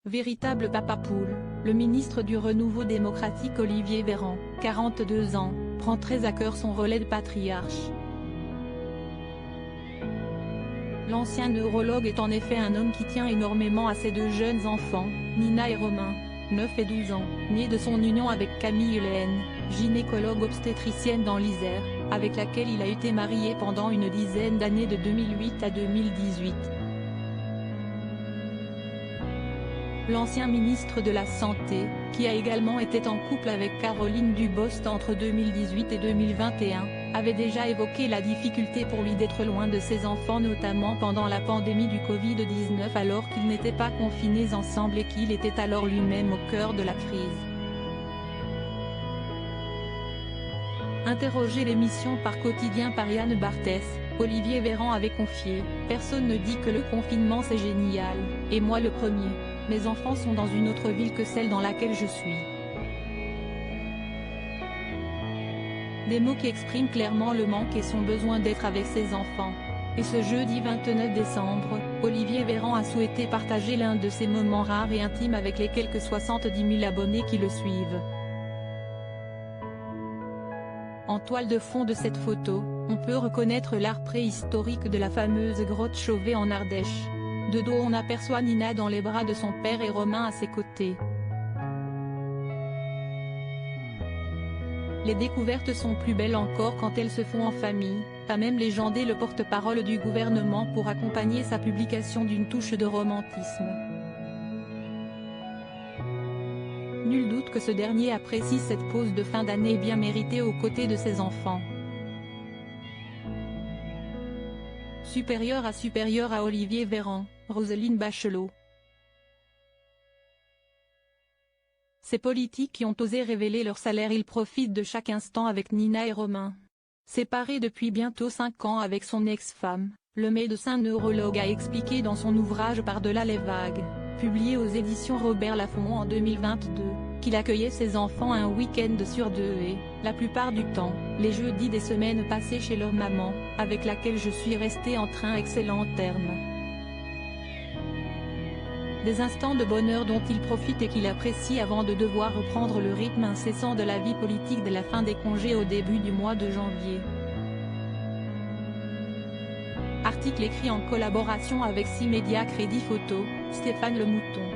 Véritable papa poule, le ministre du Renouveau démocratique Olivier Véran, 42 ans, prend très à cœur son relais de patriarche. L'ancien neurologue est en effet un homme qui tient énormément à ses deux jeunes enfants, Nina et Romain, 9 et 12 ans, nés de son union avec Camille Lehenne, gynécologue obstétricienne dans l'Isère, avec laquelle il a été marié pendant une dizaine d'années de 2008 à 2018. L'ancien ministre de la Santé, qui a également été en couple avec Caroline Dubost entre 2018 et 2021, avait déjà évoqué la difficulté pour lui d'être loin de ses enfants notamment pendant la pandémie du Covid-19 alors qu'ils n'étaient pas confinés ensemble et qu'il était alors lui-même au cœur de la crise. Interrogé l'émission par Quotidien par Yann Barthès, Olivier Véran avait confié « Personne ne dit que le confinement c'est génial, et moi le premier. Mes enfants sont dans une autre ville que celle dans laquelle je suis. » Des mots qui expriment clairement le manque et son besoin d'être avec ses enfants. Et ce jeudi 29 décembre, Olivier Véran a souhaité partager l'un de ces moments rares et intimes avec les quelques 70 000 abonnés qui le suivent. En toile de fond de cette photo, on peut reconnaître l'art préhistorique de la fameuse grotte Chauvet en Ardèche. De dos on aperçoit Nina dans les bras de son père et Romain à ses côtés. Les découvertes sont plus belles encore quand elles se font en famille, a même légendé le porte-parole du gouvernement pour accompagner sa publication d'une touche de romantisme. Nul doute que ce dernier apprécie cette pause de fin d'année bien méritée aux côtés de ses enfants. Supérieur à Olivier Véran, Roselyne Bachelot. Ces politiques qui ont osé révéler leur salaire, ils profitent de chaque instant avec Nina et Romain. Séparé depuis bientôt 5 ans avec son ex-femme, le médecin neurologue a expliqué dans son ouvrage Par-delà les vagues, publié aux éditions Robert Laffont en 2022, qu'il accueillait ses enfants un week-end sur 2 et, la plupart du temps, les jeudis des semaines passées chez leur maman, avec laquelle je suis resté en très excellents termes. Des instants de bonheur dont il profite et qu'il apprécie avant de devoir reprendre le rythme incessant de la vie politique dès la fin des congés au début du mois de janvier. Article écrit en collaboration avec 6 médias Crédit Photo, Stéphane Le Mouton.